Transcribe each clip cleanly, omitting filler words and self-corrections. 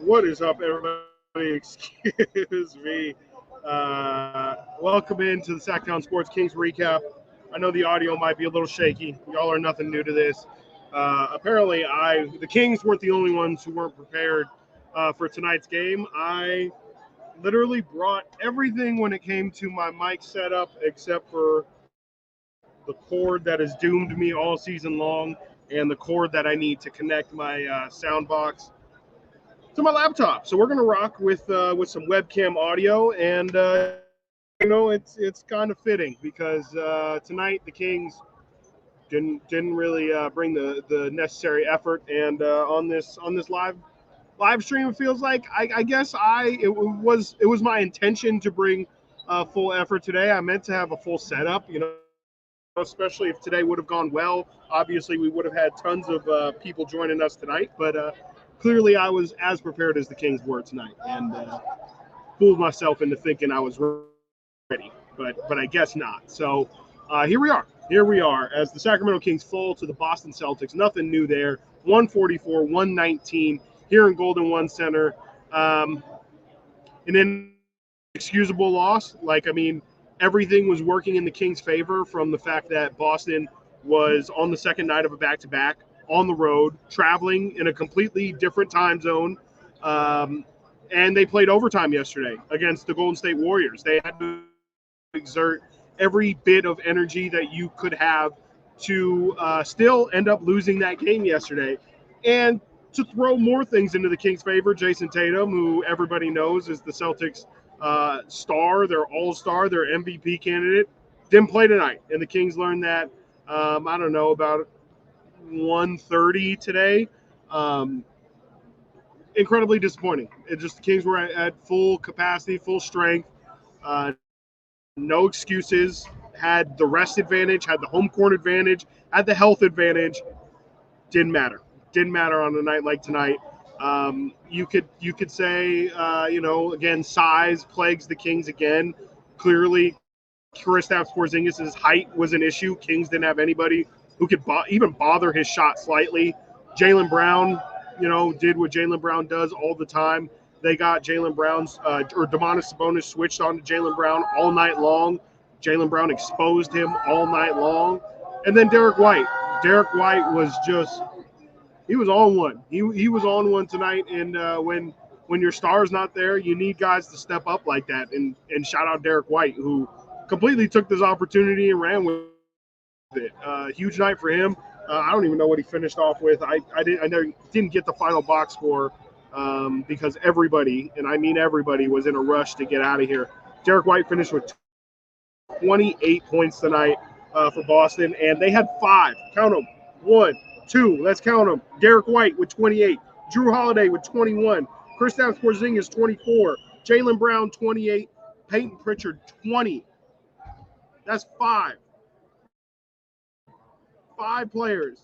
What is up, everybody? Excuse me. Welcome into the Sactown Sports Kings recap. I know the audio might be a little shaky. Y'all are nothing new to this. Apparently, the Kings weren't the only ones who weren't prepared for tonight's game. I literally brought everything when it came to my mic setup, except for the cord that has doomed me all season long, and the cord that I need to connect my sound box to my laptop. So we're gonna rock with some webcam audio, and it's kind of fitting because tonight the Kings didn't really bring the necessary effort, and on this live stream, it feels like I guess it was my intention to bring full effort today. I meant to have a full setup, especially if today would have gone well. Obviously, we would have had tons of people joining us tonight, but clearly I was as prepared as the Kings were tonight, and fooled myself into thinking I was ready, but I guess not. So here we are. Here we are as the Sacramento Kings fall to the Boston Celtics. Nothing new there. 144-119 here in Golden One Center. An inexcusable loss. Everything was working in the Kings' favor from the fact that Boston was on the second night of a back-to-back on the road, traveling in a completely different time zone. And they played overtime yesterday against the Golden State Warriors. They had to exert every bit of energy that you could have to still end up losing that game yesterday. And to throw more things into the Kings' favor, Jason Tatum, who everybody knows is the Celtics star, their all-star, their MVP candidate, didn't play tonight. And the Kings learned that, about 1:30 today. Incredibly disappointing. The Kings were at full capacity, full strength, no excuses, had the rest advantage, had the home court advantage, had the health advantage. Didn't matter. Didn't matter on a night like tonight. You could say, again, size plagues the Kings again. Clearly, Kristaps Porzingis' height was an issue. Kings didn't have anybody who could even bother his shot slightly. Jaylen Brown, did what Jaylen Brown does all the time. They got Jaylen Brown's or Domantas Sabonis switched on to Jaylen Brown all night long. Jaylen Brown exposed him all night long. And then Derek White. Derek White was he was on one. He was on one tonight. And when your star's not there, you need guys to step up like that. And shout out Derek White, who completely took this opportunity and ran with it. Huge night for him. I don't even know what he finished off with. I didn't get the final box score because everybody, and I mean everybody, was in a rush to get out of here. Derek White finished with 28 points tonight for Boston, and they had 5. Count them. 1, 2. Let's count them. Derek White with 28. Drew Holiday with 21. Kristaps Porzingis 24. Jaylen Brown 28. Peyton Pritchard 20. That's 5. 5 players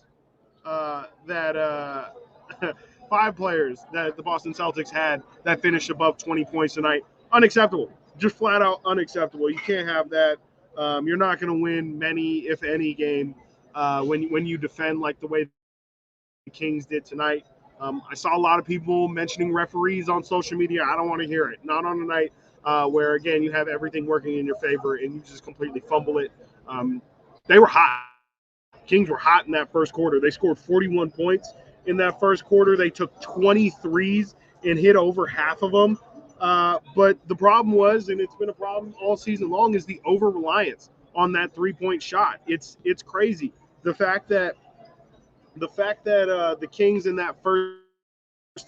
that 5 players that the Boston Celtics had that finished above 20 points tonight. Unacceptable. Just flat out unacceptable. You can't have that. You're not going to win many, if any, game when you defend like the way the Kings did tonight. I saw a lot of people mentioning referees on social media. I don't want to hear it. Not on a night where, again, you have everything working in your favor and you just completely fumble it. They were hot. Kings were hot in that first quarter. They scored 41 points in that first quarter. They took 23s and hit over half of them. But the problem was, and it's been a problem all season long, is the over-reliance on that three-point shot. It's crazy. The fact that the Kings in that first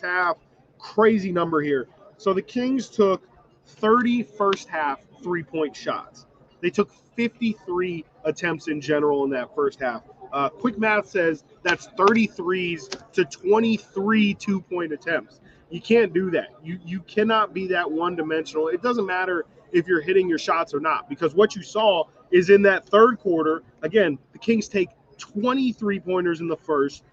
half, crazy number here. So the Kings took 30 first half three-point shots. They took 53 attempts in general in that first half. Quick math says that's 33s to 23 two-point attempts. You can't do that. You cannot be that one-dimensional. It doesn't matter if you're hitting your shots or not, because what you saw is in that third quarter, again, the Kings take 23 pointers in the first,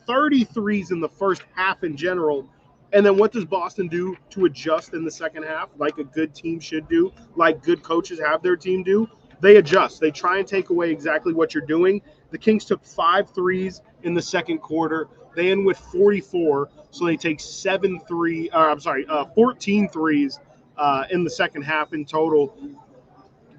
33s in the first half in general. And then what does Boston do to adjust in the second half, like a good team should do, like good coaches have their team do? they adjust. They try and take away exactly what you're doing. The Kings took 5 threes in the second quarter. They end with 44, so they take 14 threes in the second half in total.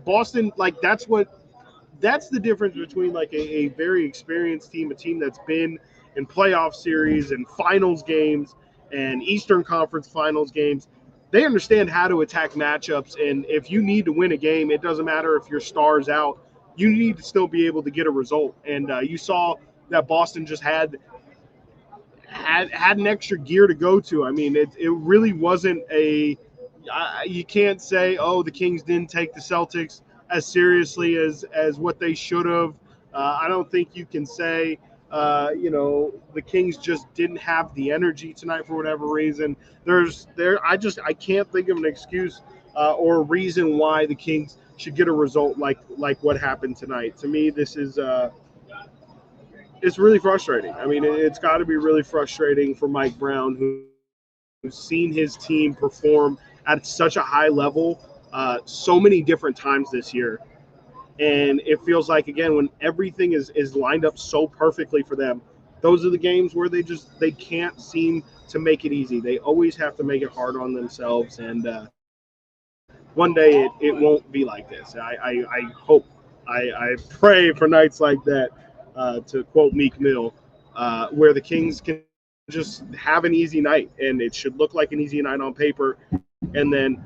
Boston, like that's the difference between like a very experienced team, a team that's been in playoff series and finals games and Eastern Conference finals games. They understand how to attack matchups, and if you need to win a game, it doesn't matter if your star's out. You need to still be able to get a result. And you saw that Boston just had an extra gear to go to. I mean, it really wasn't you can't say, oh, the Kings didn't take the Celtics as seriously as what they should have. I don't think you can say, the Kings just didn't have the energy tonight for whatever reason. I can't think of an excuse or a reason why the Kings should get a result like what happened tonight. To me, this is it's really frustrating. I mean, it's got to be really frustrating for Mike Brown, who's seen his team perform at such a high level so many different times this year. And it feels like, again, when everything is lined up so perfectly for them, those are the games where they can't seem to make it easy. They always have to make it hard on themselves. And one day it won't be like this. I hope, I pray for nights like that, to quote Meek Mill, where the Kings can just have an easy night, and it should look like an easy night on paper, and then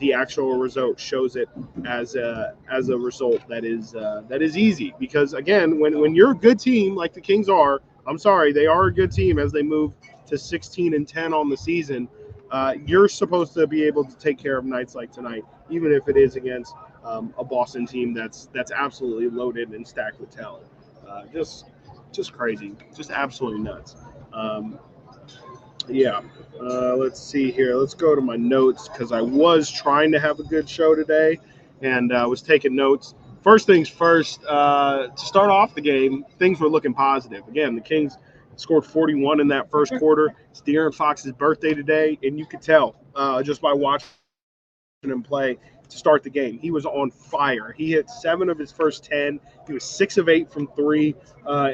the actual result shows it as a result that is easy. Because again, when you're a good team like the Kings are, I'm sorry, they are a good team as they move to 16-10 on the season. You're supposed to be able to take care of nights like tonight, even if it is against a Boston team that's absolutely loaded and stacked with talent. Just crazy, just absolutely nuts. Let's see here. Let's go to my notes because I was trying to have a good show today and was taking notes. First things first, to start off the game, things were looking positive. Again, the Kings scored 41 in that first quarter. It's De'Aaron Fox's birthday today, and you could tell just by watching him play to start the game. He was on fire. He hit 7 of his first 10. He was 6 of 8 from 3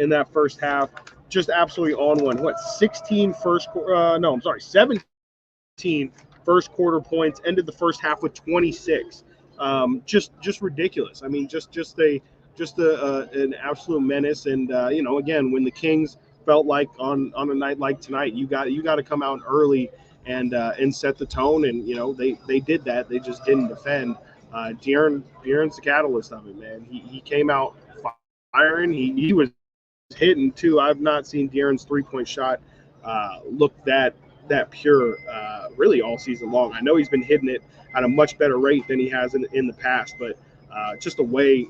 in that first half. Just absolutely on one. 17 first quarter points. Ended the first half with 26. Just ridiculous. I mean, just an absolute menace. And again, when the Kings felt like on a night like tonight, you got to come out early and set the tone. And they did that. They just didn't defend. De'Aaron's the catalyst of it, man. He came out firing. He was hitting too. I've not seen De'Aaron's 3-point shot look that pure really all season long. I know he's been hitting it at a much better rate than he has in the past, but just the way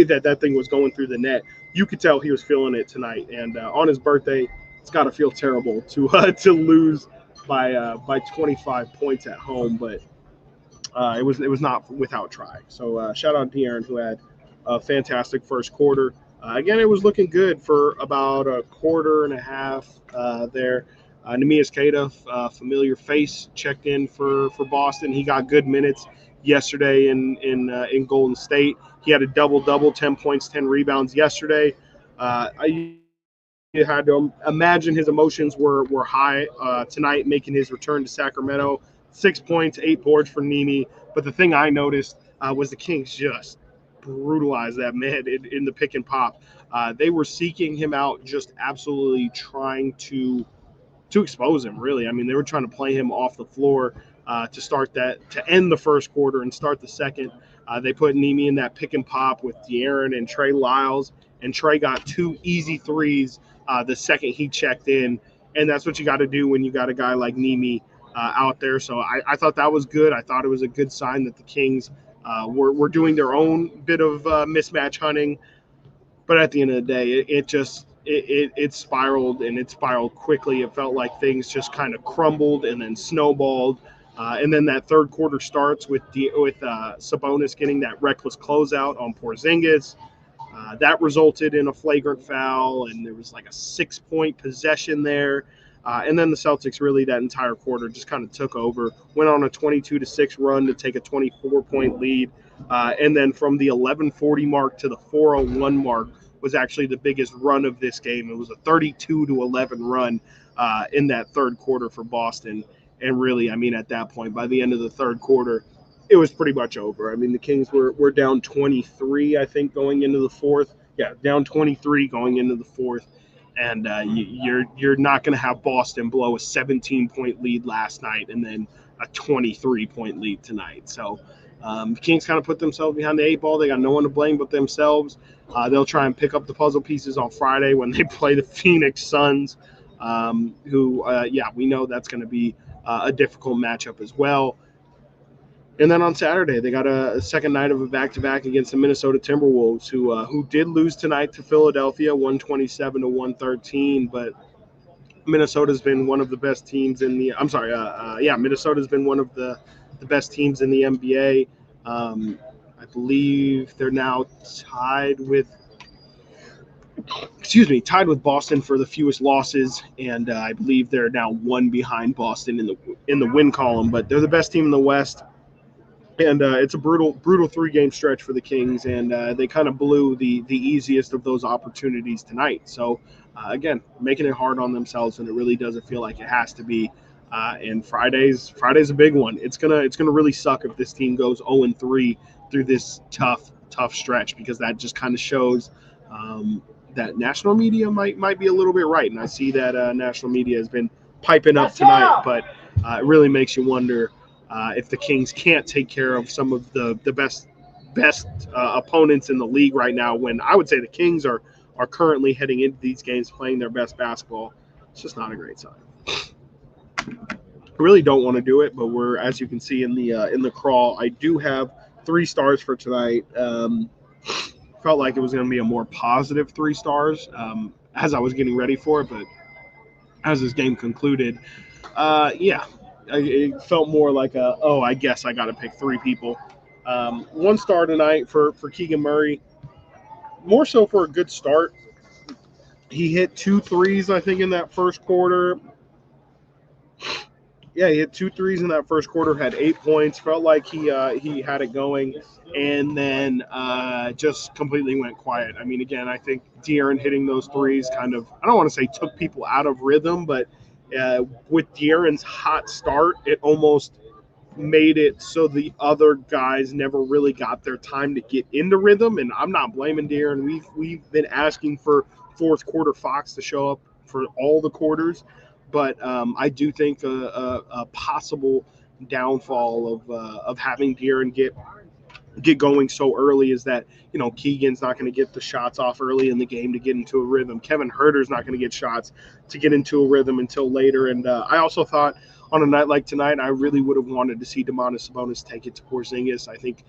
that thing was going through the net, you could tell he was feeling it tonight. And on his birthday, it's got to feel terrible to lose by 25 points at home, but it was not without try. So shout out to De'Aaron, who had a fantastic first quarter. Again, it was looking good for about a quarter and a half there. Neemias Queta, familiar face, checked in for Boston. He got good minutes yesterday in Golden State. He had a double-double, 10 points, 10 rebounds yesterday. You had to imagine his emotions were high tonight, making his return to Sacramento. 6 points, 8 boards for Nimi. But the thing I noticed was the Kings just brutalized that man in the pick and pop. They were seeking him out, just absolutely trying to expose him, really. I mean, they were trying to play him off the floor to end the first quarter and start the second. They put Nimi in that pick and pop with De'Aaron and Trey Lyles, and Trey got 2 easy threes the second he checked in, and that's what you got to do when you got a guy like Nimi out there. So I thought that was good. I thought it was a good sign that the Kings were doing their own bit of mismatch hunting, but at the end of the day, it spiraled, and it spiraled quickly. It felt like things just kind of crumbled and then snowballed. And then that third quarter starts with Sabonis getting that reckless closeout on Porzingis. That resulted in a flagrant foul, and there was like a 6-point possession there. And then the Celtics really that entire quarter just kind of took over, went on a 22-6 run to take a 24-point lead. And then from the 11:40 mark to the 4:01 mark was actually the biggest run of this game. It was a 32-11 run in that third quarter for Boston. And really, I mean, at that point, by the end of the third quarter, it was pretty much over. I mean, the Kings were down 23, I think, going into the fourth. Yeah, down 23 going into the fourth. And you're not going to have Boston blow a 17-point lead last night and then a 23-point lead tonight. So the Kings kind of put themselves behind the eight ball. They got no one to blame but themselves. They'll try and pick up the puzzle pieces on Friday when they play the Phoenix Suns, who, we know that's going to be a difficult matchup as well. And then on Saturday, they got a second night of a back-to-back against the Minnesota Timberwolves, who did lose tonight to Philadelphia, 127-113. But Minnesota's been one of the best teams in the. Minnesota's been one of the best teams in the NBA. I believe they're now tied with Boston for the fewest losses, and I believe they're now one behind Boston in the win column. But they're the best team in the West. And it's a brutal 3-game stretch for the Kings, and they kind of blew the easiest of those opportunities tonight. So, again, making it hard on themselves, and it really doesn't feel like it has to be. And Friday's a big one. It's gonna really suck if this team goes 0-3 through this tough stretch, because that just kind of shows that national media might be a little bit right. And I see that national media has been piping up tonight, but it really makes you wonder. If the Kings can't take care of some of the best opponents in the league right now, when I would say the Kings are currently heading into these games playing their best basketball, it's just not a great sign. I really don't want to do it, but we're, as you can see in the crawl, I do have 3 stars for tonight. Felt like it was going to be a more positive 3 stars as I was getting ready for it, but as this game concluded, it felt more like I guess I got to pick 3 people. 1 star tonight for Keegan Murray, more so for a good start. He hit 2 threes, I think, in that first quarter. Yeah, he hit 2 threes in that first quarter, had 8 points. Felt like he had it going, and then just completely went quiet. I mean, again, I think De'Aaron hitting those threes kind of, I don't want to say took people out of rhythm, but with De'Aaron's hot start, it almost made it so the other guys never really got their time to get into rhythm. And I'm not blaming De'Aaron. We've been asking for fourth quarter Fox to show up for all the quarters, but I do think a possible downfall of having De'Aaron get going so early is that, Keegan's not going to get the shots off early in the game to get into a rhythm. Kevin Huerter's not going to get shots to get into a rhythm until later. And I also thought on a night like tonight, I really would have wanted to see Domantas Sabonis take it to Porzingis. I think,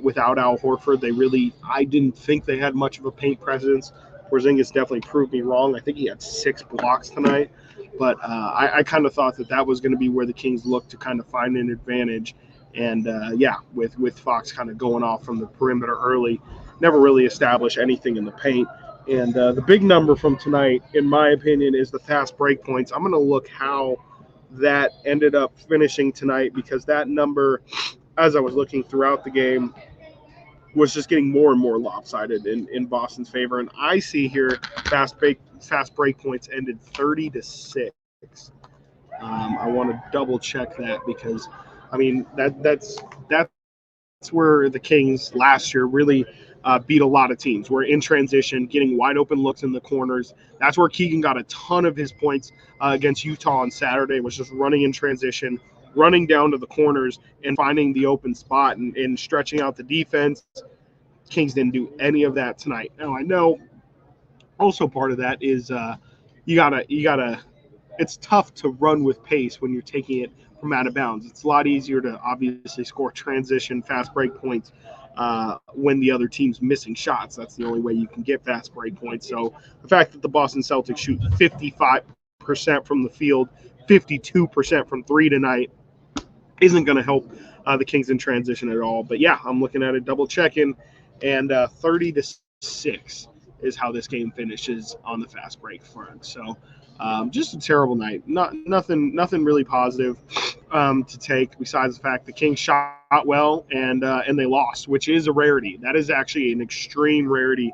without Al Horford, I didn't think they had much of a paint presence. Porzingis definitely proved me wrong. I think he had 6 blocks tonight. But I kind of thought that was going to be where the Kings looked to kind of find an advantage. And, with Fox kind of going off from the perimeter early, never really established anything in the paint. And the big number from tonight, in my opinion, is the fast break points. I'm going to look how that ended up finishing tonight, because that number, as I was looking throughout the game, was just getting more and more lopsided in Boston's favor. And I see here fast break points ended 30-6. I want to double check that, because I mean, that's where the Kings last year really beat a lot of teams. We're in transition, getting wide open looks in the corners. That's where Keegan got a ton of his points against Utah on Saturday, was just running in transition, running down to the corners and finding the open spot and stretching out the defense. Kings didn't do any of that tonight. Now, I know also part of that is you gotta it's tough to run with pace when you're taking it from out of bounds. It's a lot easier to obviously score transition, fast break points when the other team's missing shots. That's the only way you can get fast break points. So the fact that the Boston Celtics shoot 55% from the field, 52% from 3 tonight isn't going to help the Kings in transition at all. But yeah, I'm looking at it, double checking, and 30-6 is how this game finishes on the fast break front. So Just a terrible night. Nothing really positive to take besides the fact the Kings shot well and they lost, which is a rarity. That is actually an extreme rarity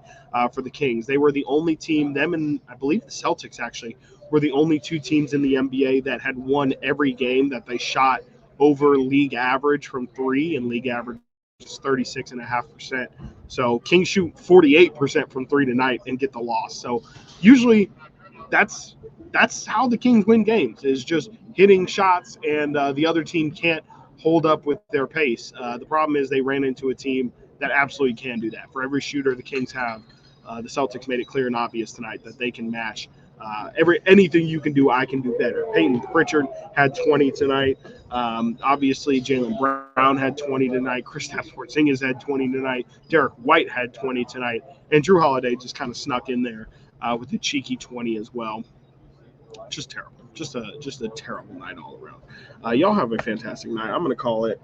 for the Kings. They were the only team, them and I believe the Celtics actually were the only two teams in the NBA that had won every game that they shot over league average from three, and league average is 36.5%. So Kings shoot 48% from three tonight and get the loss. So usually that's how the Kings win games, is just hitting shots, and the other team can't hold up with their pace. The problem is they ran into a team that absolutely can do that. For every shooter the Kings have, the Celtics made it clear and obvious tonight that they can match anything you can do. I can do better. Peyton Pritchard had 20 tonight. Obviously, Jaylen Brown had 20 tonight. Kristaps Porzingis had 20 tonight. Derek White had 20 tonight, and Drew Holiday just kind of snuck in there with a cheeky 20 as well. Just terrible. Just a terrible night all around. Y'all have a fantastic night. I'm gonna call it.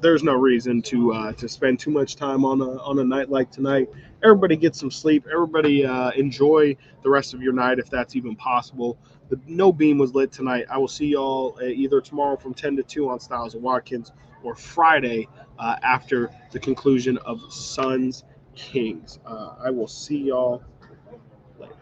There's no reason to spend too much time on a night like tonight. Everybody get some sleep. Everybody enjoy the rest of your night if that's even possible. The No Beam was lit tonight. I will see y'all either tomorrow from 10 to 2 on Styles and Watkins, or Friday after the conclusion of Suns Kings. I will see y'all later.